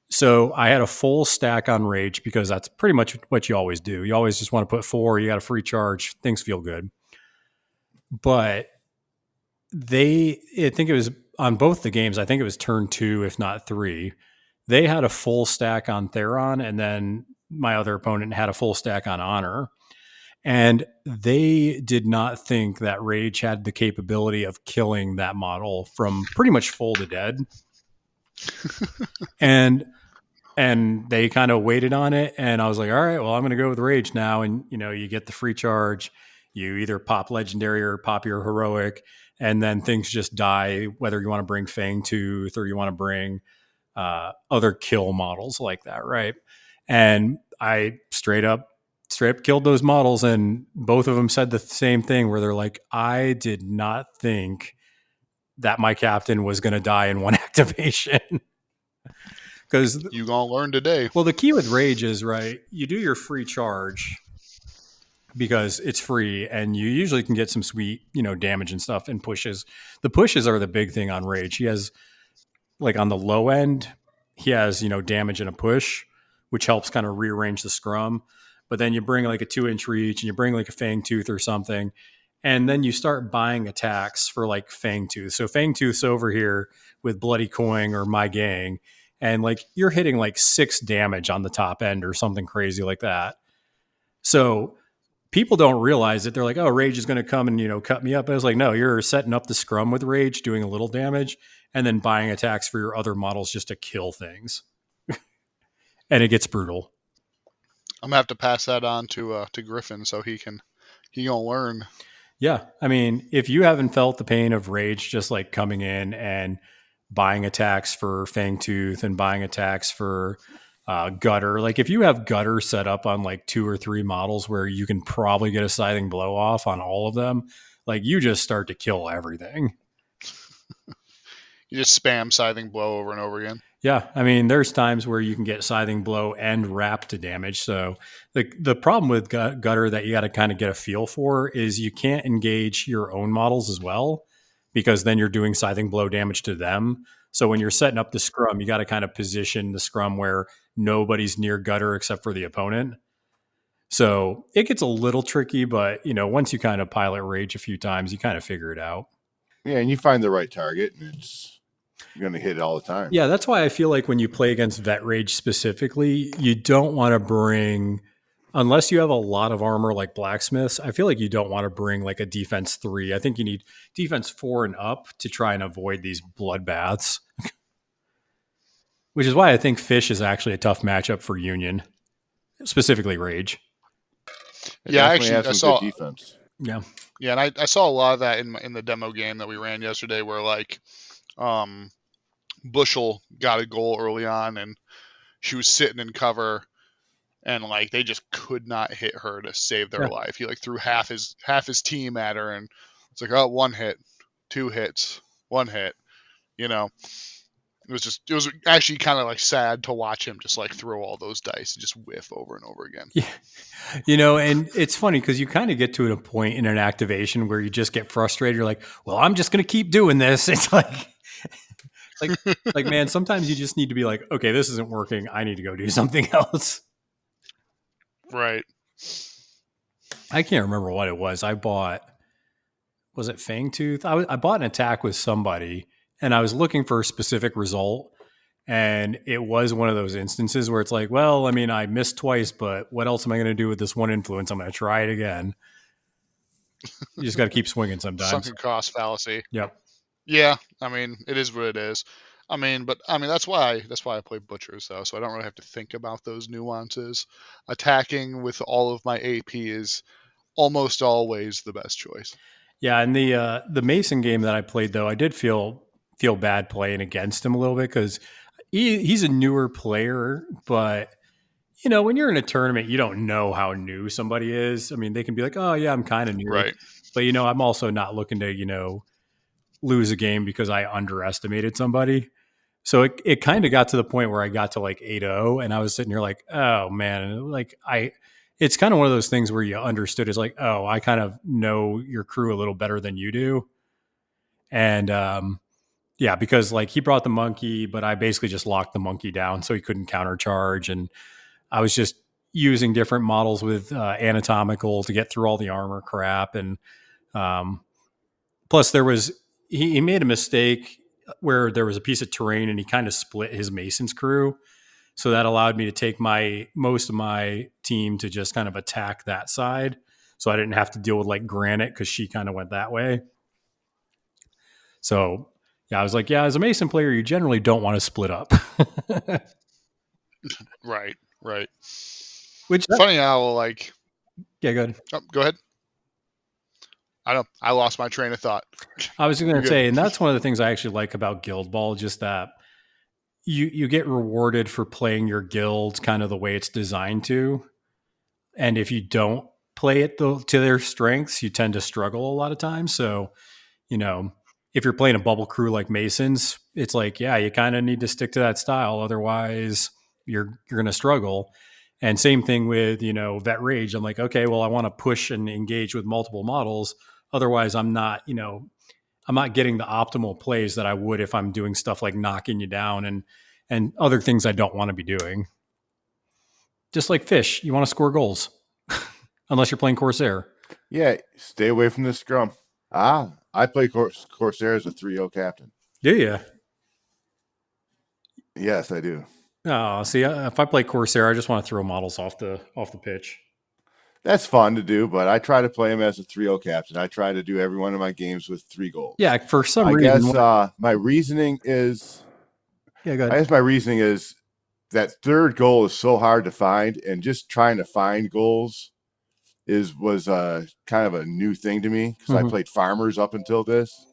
So I had a full stack on Rage because that's pretty much what you always do. You always just want to put 4. You got a free charge. Things feel good. But I think it was on both the games, I think it was turn 2, if not 3. They had a full stack on Theron, and then my other opponent had a full stack on Honor. And they did not think that Rage had the capability of killing that model from pretty much full to dead. and they kind of waited on it, and I was like, all right, well, I'm going to go with Rage now. And you get the free charge, you either pop legendary or pop your heroic, and then things just die, whether you want to bring Fangtooth or you want to bring other kill models like that, right? And I straight up killed those models, and both of them said the same thing, where they're like, I did not think that my captain was going to die in one activation. Because You gonna learn today. well, the key with Rage is, right, you do your free charge because it's free, and you usually can get some sweet, damage and stuff and pushes. The pushes are the big thing on Rage. He has, like, on the low end, he has, damage and a push, which helps kind of rearrange the scrum. But then you bring like a 2-inch reach, and you bring like a Fangtooth or something, and then you start buying attacks for like Fangtooth. So Fangtooth's over here with Bloody Coin or My Gang, and like you're hitting like 6 damage on the top end or something crazy like that. So people don't realize it. They're like, oh, Rage is going to come and, cut me up. But I was like, no, you're setting up the scrum with Rage, doing a little damage, and then buying attacks for your other models just to kill things. And it gets brutal. I'm gonna have to pass that on to Griffin so he gonna learn. Yeah. I mean, if you haven't felt the pain of Rage just like coming in and buying attacks for Fangtooth and buying attacks for Gutter, like if you have Gutter set up on like 2 or 3 models where you can probably get a Scything Blow off on all of them, like you just start to kill everything. You just spam Scything Blow over and over again. Yeah, I mean, there's times where you can get Scything Blow and Wrap to damage. So the problem with Gutter that you got to kind of get a feel for is you can't engage your own models as well, because then you're doing Scything Blow damage to them. So when you're setting up the scrum, you got to kind of position the scrum where nobody's near Gutter except for the opponent. So it gets a little tricky, but once you kind of pilot Rage a few times, you kind of figure it out. Yeah, and you find the right target, and you're going to hit it all the time. Yeah, that's why I feel like when you play against Vet Rage specifically, you don't want to bring, unless you have a lot of armor like Blacksmiths, I feel like you don't want to bring like a defense 3. I think you need defense 4 and up to try and avoid these bloodbaths. Which is why I think Fish is actually a tough matchup for Union, specifically Rage. Yeah, actually, I saw good defense. Yeah. Yeah, and I saw a lot of that in the demo game that we ran yesterday, where like Bushel got a goal early on, and she was sitting in cover, and like they just could not hit her to save their life. He like threw half his team at her, and it's like, oh, 1 hit, 2 hits, 1 hit. It was actually kind of like sad to watch him just like throw all those dice and just whiff over and over again. Yeah. And it's funny because you kind of get to a point in an activation where you just get frustrated. You're like, well, I'm just going to keep doing this. It's like, man, sometimes you just need to be like, okay, this isn't working. I need to go do something else. Right. I can't remember what it was. Was it Fangtooth? I bought an attack with somebody, and I was looking for a specific result. And it was one of those instances where it's like, well, I mean, I missed twice, but what else am I going to do with this one influence? I'm going to try it again. You just got to keep swinging sometimes. Sunken cost fallacy. Yep. Yeah, I mean, it is what it is. But that's why I play Butchers though, so I don't really have to think about those nuances. Attacking with all of my AP is almost always the best choice. Yeah, and the Mason game that I played though, I did feel bad playing against him a little bit because he's a newer player, but when you're in a tournament, you don't know how new somebody is. I mean, they can be like, oh yeah, I'm kind of new, right? But I'm also not looking to lose a game because I underestimated somebody. So it kind of got to the point where I got to like 8-0, and I was sitting here like, oh man, like it's kind of one of those things where you understood is like, oh, I kind of know your crew a little better than you do. And yeah, because like he brought the monkey, but I basically just locked the monkey down so he couldn't countercharge. And I was just using different models with anatomical to get through all the armor crap. And plus there was, he made a mistake where there was a piece of terrain and he kind of split his Mason's crew. So that allowed me to take most of my team to just kind of attack that side. so I didn't have to deal with like Granite because she kind of went that way. So yeah, I was like, yeah, as a Mason player, you generally don't want to split up. Right. Which Funny how like yeah, good. go ahead. I lost my train of thought. I was going You're to good. say, and that's one of the things I actually like about Guild Ball, just that you get rewarded for playing your guild kind of the way it's designed to. And if you don't play it to their strengths, you tend to struggle a lot of times. So, if you're playing a bubble crew like Masons, it's like, yeah, you kind of need to stick to that style. Otherwise, you're going to struggle. And same thing with, Vet Rage. I'm like, okay, well, I want to push and engage with multiple models. Otherwise, I'm not getting the optimal plays that I would if I'm doing stuff like knocking you down and other things I don't want to be doing. Just like Fish, you want to score goals, unless you're playing Corsair. Yeah, stay away from the scrum. I play Corsair as a 3-0 captain. Do you? Yes, I do. Oh, see, if I play Corsair, I just want to throw models off the pitch. That's fun to do, but I try to play him as a 3-0 captain. I try to do every one of my games with 3 goals. Yeah, for some I reason. guess my reasoning is. Yeah, go I ahead. guess my reasoning is that third goal is so hard to find, and just trying to find goals was kind of a new thing to me because I played farmers up until this,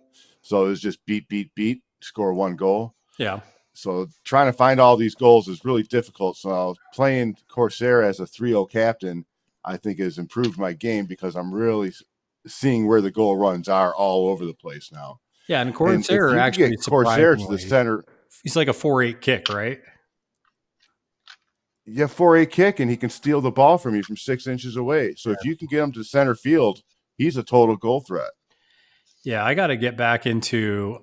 so it was just beat, score 1 goal. Yeah. So trying to find all these goals is really difficult. So playing Corsair as a 3-0 captain, I think, has improved my game because I'm really seeing where the goal runs are all over the place now. Yeah, and Corsair actually get Corsair to the center. He's like a 4-8 kick, right? Yeah, 4-8 kick, and he can steal the ball from you from 6 inches away. So if you can get him to center field, he's a total goal threat. Yeah, I got to get back into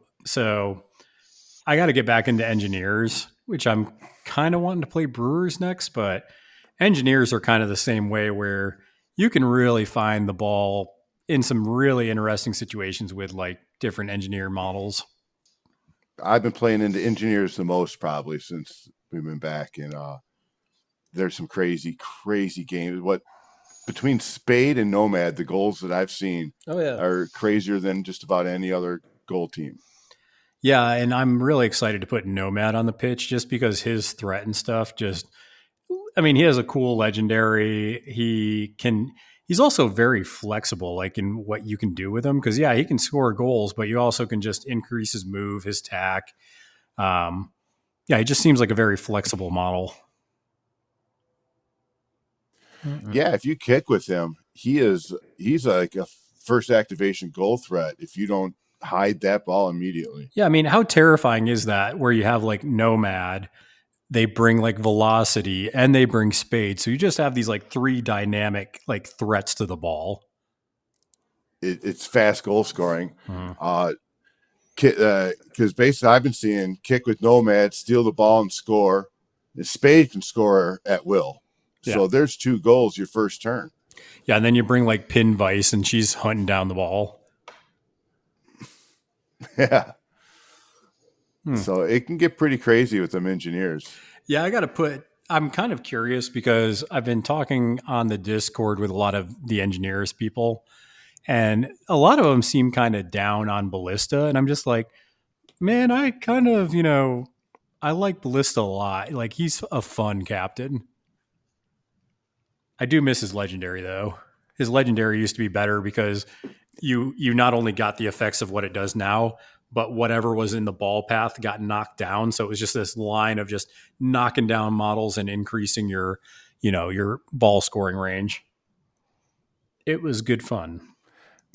engineers, which I'm kind of wanting to play Brewers next, but engineers are kind of the same way where you can really find the ball in some really interesting situations with like different engineer models. I've been playing into engineers the most probably since we've been back, and there's some crazy games. What between Spade and Nomad, the goals that I've seen are crazier than just about any other goal team. Yeah, and I'm really excited to put Nomad on the pitch just because his threat and stuff he has a cool legendary. He's also very flexible, like in what you can do with him. Because he can score goals, but you also can just increase his move, his tack. He just seems like a very flexible model. Yeah, if you kick with him, he's like a first activation goal threat if you don't hide that ball immediately. Yeah, I mean, how terrifying is that where you have like Nomad, they bring like velocity and they bring Spade. So you just have these like 3 dynamic like threats to the ball. It's fast goal scoring. Because basically I've been seeing kick with Nomad, steal the ball and score. The Spade can score at will. Yeah. So there's 2 goals your first turn. Yeah, and then you bring like Pin Vice and she's hunting down the ball. Yeah. So it can get pretty crazy with them engineers. Yeah, I'm kind of curious because I've been talking on the Discord with a lot of the engineers people, and a lot of them seem kind of down on Ballista. And I'm just like, man, I kind of, I like Ballista a lot. Like, he's a fun captain. I do miss his legendary, though. His legendary used to be better because you not only got the effects of what it does now, but whatever was in the ball path got knocked down. So it was just this line of just knocking down models and increasing your ball scoring range. It was good fun.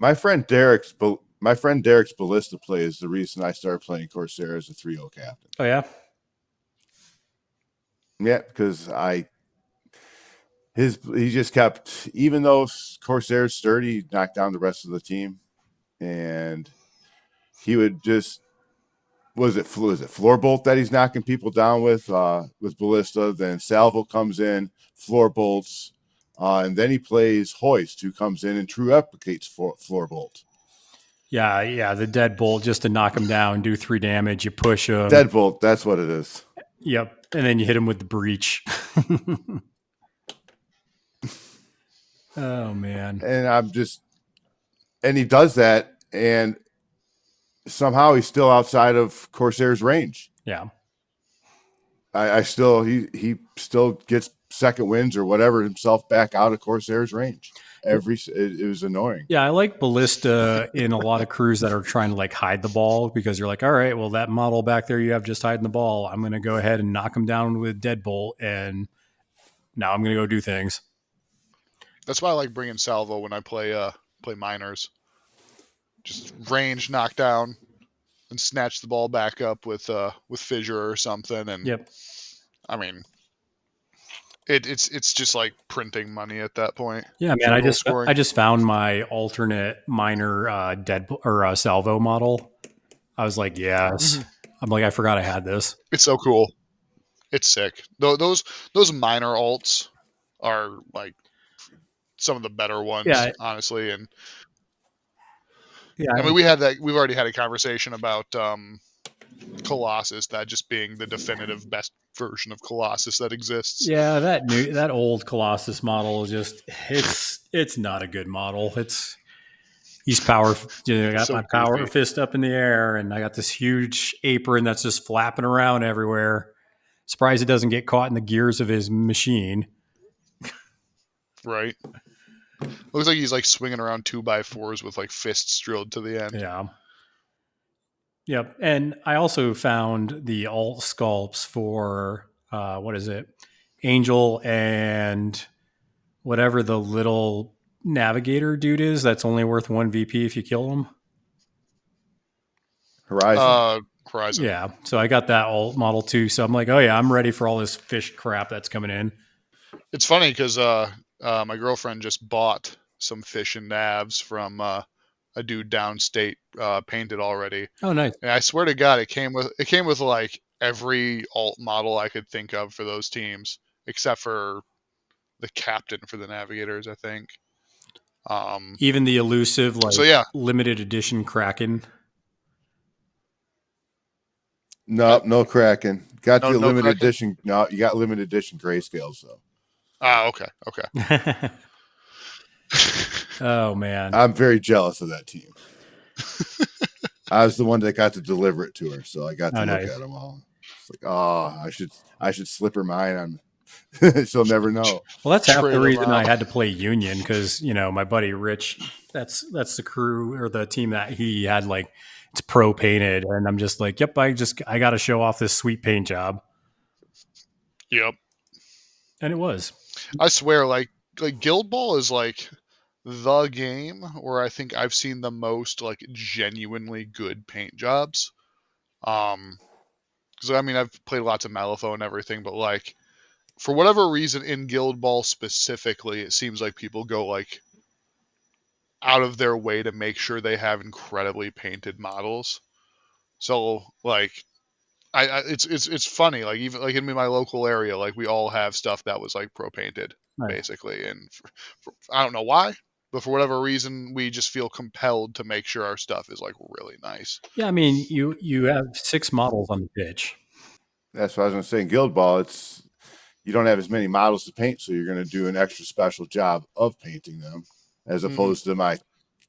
My friend Derek's Ballista play is the reason I started playing Corsair as a 3-0 captain. Oh, yeah? Yeah, because he just kept, even though Corsair's sturdy, he knocked down the rest of the team, and he would just was it floor bolt that he's knocking people down with Ballista. Then Salvo comes in, floor bolts, and then he plays Hoist, who comes in and true replicates floor bolt. Yeah, the deadbolt just to knock him down, do 3 damage. You push him. Deadbolt, that's what it is. Yep, and then you hit him with the breach. Oh man. And he does that, and somehow he's still outside of Corsair's range. Yeah. He still gets second wins or whatever himself back out of Corsair's range. It was annoying. Yeah, I like Ballista in a lot of crews that are trying to like hide the ball, because you're like, all right, well, that model back there you have just hiding the ball, I'm going to go ahead and knock him down with Deadbolt, and now I'm going to go do things. That's why I like bringing Salvo when I play minors. Just range, knockdown, and snatch the ball back up with fissure or something. And Yep. I mean, it's just like printing money at that point. Yeah, man. Scoring. I just found my alternate minor Salvo model. I was like, yes. Mhm. I'm like, I forgot I had this. It's so cool. It's sick. Those minor alts are like some of the better ones, Yeah. honestly. And Yeah, I mean, we've already had a conversation about Colossus, that just being the definitive best version of Colossus that exists. yeah. That old Colossus model is it's not a good model. He's power. I got So my power goofy. fist up in the air, and I got this huge apron that's just flapping around everywhere. Surprised it doesn't get caught in the gears of his machine. Right. Looks like he's like swinging around 2x4s with like fists drilled to the end. Yeah. Yep. And I also found the alt sculpts for what is it? Angel and whatever the little navigator dude is that's only worth 1 VP if you kill him. Horizon. Yeah. So I got that alt model too. So I'm like, oh yeah, I'm ready for all this fish crap that's coming in. It's funny because my girlfriend just bought some fish and navs from a dude downstate, painted already. Oh, nice. And I swear to God, it came with like every alt model I could think of for those teams, except for the captain for the navigators, I think. Even the elusive, like, So yeah, limited edition Kraken. No Kraken. Got No- the no limited Kraken? edition. No, you got limited edition grayscales though. okay. Oh man. I'm very jealous of that team. I was the one that got to deliver it to her, so I got to look nice. at them all. It's like, oh, I should slip her mine on. She'll never know. Well, that's half Trade the 'em reason I out. had to play Union, because my buddy Rich, that's the crew or the team that he had, like, it's pro painted, and I'm just like, yep, I got to show off this sweet paint job, Yep. and it was. I swear, like Guild Ball is like the game where I think I've seen the most like genuinely good paint jobs. Because I mean, I've played lots of Malifaux and everything, but like for whatever reason in Guild Ball specifically, it seems like people go like out of their way to make sure they have incredibly painted models. So like it's funny, like even like in my local area, like we all have stuff that was like pro painted, Nice. basically, and I don't know why, but for whatever reason we just feel compelled to make sure our stuff is like really nice. Yeah, I mean, you have 6 models on the pitch. That's what I was going to say. In Guild Ball, you don't have as many models to paint, so you're going to do an extra special job of painting them, as opposed to my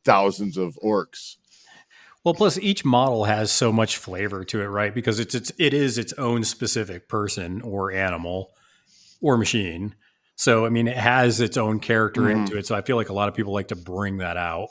thousands of orcs. Well, plus each model has so much flavor to it, right? Because it is its own specific person or animal or machine. So I mean, it has its own character into it. So I feel like a lot of people like to bring that out.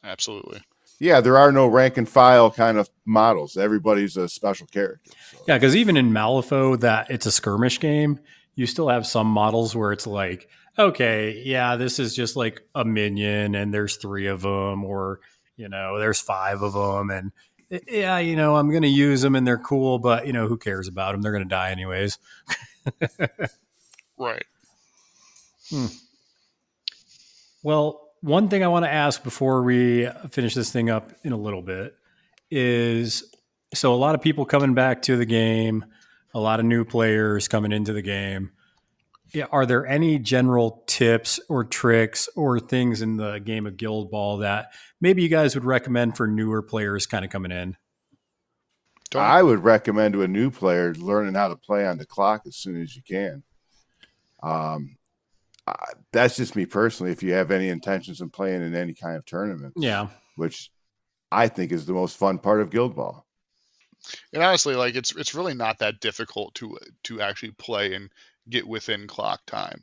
Absolutely. Yeah, there are no rank and file kind of models. Everybody's a special character. So. Yeah, because even in Malifaux, that it's a skirmish game, you still have some models where it's like, okay, yeah, this is just like a minion, and there's 3 of them, or there's 5 of them, and yeah, I'm going to use them, and they're cool, but who cares about them? They're going to die anyways. Right. Well, one thing I want to ask before we finish this thing up in a little bit is, so a lot of people coming back to the game, a lot of new players coming into the game. Yeah, are there any general tips or tricks or things in the game of Guild Ball that maybe you guys would recommend for newer players kind of coming in? I would recommend to a new player learning how to play on the clock as soon as you can. That's just me personally. If you have any intentions of playing in any kind of tournament, Yeah. which I think is the most fun part of Guild Ball. And honestly, like it's really not that difficult to actually play and get within clock time.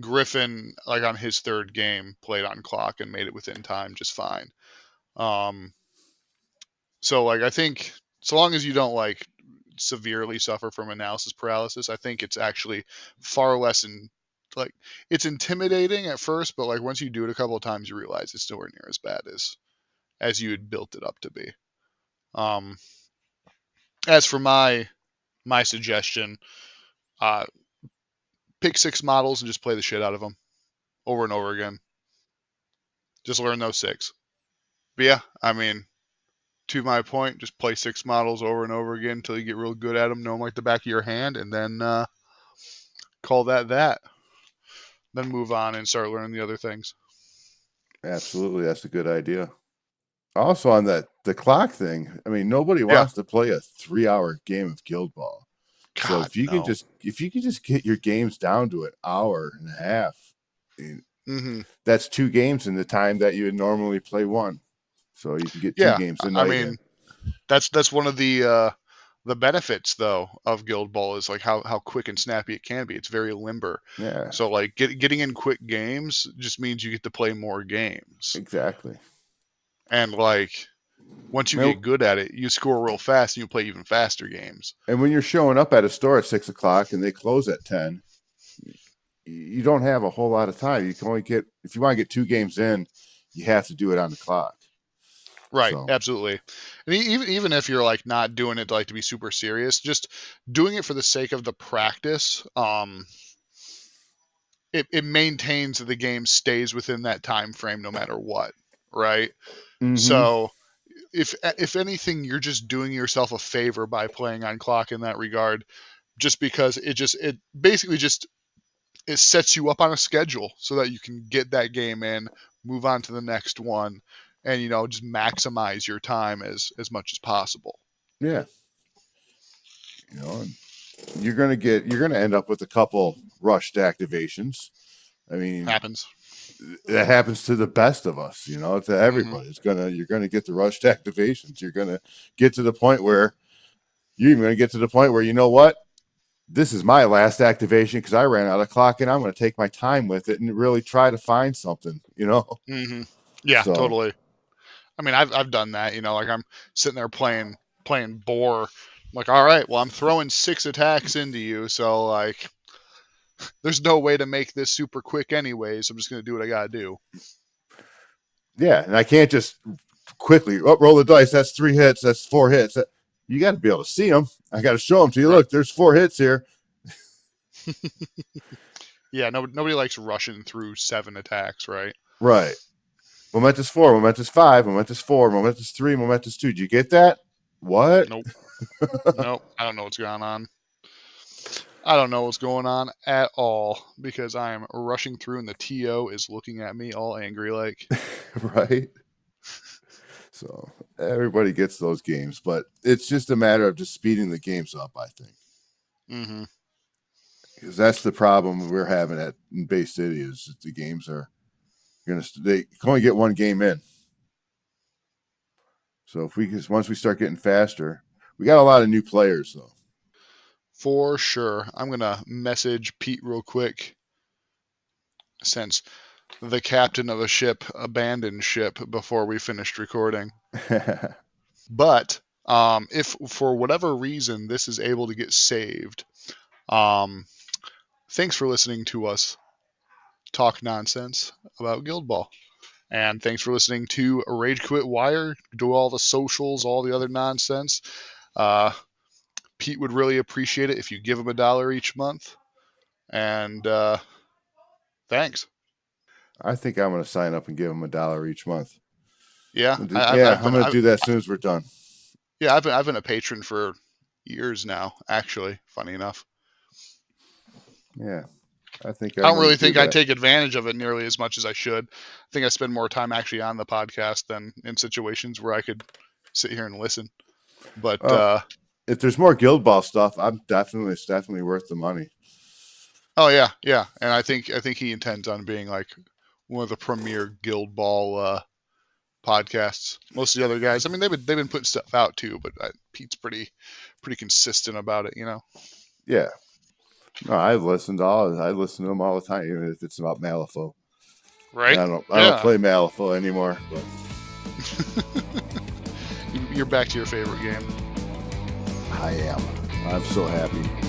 Griffin, like on his third game, played on clock and made it within time just fine. So like I think so long as you don't like severely suffer from analysis paralysis, I think it's actually far less like it's intimidating at first, but like once you do it a couple of times, you realize it's nowhere near as bad as you had built it up to be. As for my suggestion, pick 6 models and just play the shit out of them over and over again. Just learn those 6. But yeah, I mean, to my point, just play 6 models over and over again until you get real good at them, know them like the back of your hand, and then call that. Then move on and start learning the other things. Absolutely, that's a good idea. Also, on the clock thing, I mean, nobody wants to play a 3-hour game of Guild Ball. God, So if you no. can just get your games down to an hour and a half, that's 2 games in the time that you would normally play one. So you can get 2 games a night. I mean, that's one of the benefits though of Guild Ball is like how quick and snappy it can be. It's very limber. Yeah. So like getting in quick games just means you get to play more games. Exactly. And like once you get good at it, you score real fast and you play even faster games. And when you're showing up at a store at 6 o'clock and they close at 10, you don't have a whole lot of time. You can only get, if you want to get 2 games in, you have to do it on the clock. Right, so. Absolutely. And even if you're like not doing it like to be super serious, just doing it for the sake of the practice, it maintains that the game stays within that time frame no matter what, right? So if anything, you're just doing yourself a favor by playing on clock in that regard, just because it basically just it sets you up on a schedule so that you can get that game in, move on to the next one, and just maximize your time as much as possible. Yeah. You're gonna end up with a couple rushed activations. I mean, that happens to the best of us, to everybody. You're gonna get the rushed activations. You're gonna get to the point where you know what? This is my last activation because I ran out of clock, and I'm going to take my time with it and really try to find something, Yeah, totally. I mean, I've done that, like I'm sitting there playing boar. I'm like, all right, well, I'm throwing 6 attacks into you, so like, there's no way to make this super quick anyways. I'm just going to do what I got to do. Yeah, and I can't just quickly roll the dice. That's 3 hits. That's 4 hits. You got to be able to see them. I got to show them to you. Right. Look, there's 4 hits here. Yeah, nobody likes rushing through 7 attacks, right? Right. Momentous 4, momentous 5, momentous 4, momentous 3, momentous 2. Did you get that? What? Nope. Nope. I don't know what's going on. I don't know what's going on at all because I am rushing through and the TO is looking at me all angry like. Right. So everybody gets those games, but it's just a matter of just speeding the games up, I think. Because that's the problem we're having in Bay City is that the games are they can only get 1 game in. So once we start getting faster, we got a lot of new players though. For sure. I'm gonna message Pete real quick since the captain of a ship abandoned ship before we finished recording. But if for whatever reason this is able to get saved, thanks for listening to us talk nonsense about Guild Ball. And thanks for listening to Rage Quit Wire, do all the socials, all the other nonsense. Pete would really appreciate it if you give him $1 each month. And thanks. I think I'm going to sign up and give him $1 each month. Yeah, I'm going to do that as soon as we're done. Yeah, I've been a patron for years now. Actually, funny enough. Yeah, I don't really think I take advantage of it nearly as much as I should. I think I spend more time actually on the podcast than in situations where I could sit here and listen. But if there's more Guild Ball stuff, it's definitely worth the money. Oh yeah, yeah, and I think he intends on being like one of the premier Guild Ball podcasts. Most of the other guys, I mean, they've been putting stuff out too, but Pete's pretty consistent about it, you know. Yeah. No, I listen to them all the time, even if it's about Malifaux. Right? I don't play Malifaux anymore. But You're back to your favorite game. I am. I'm so happy.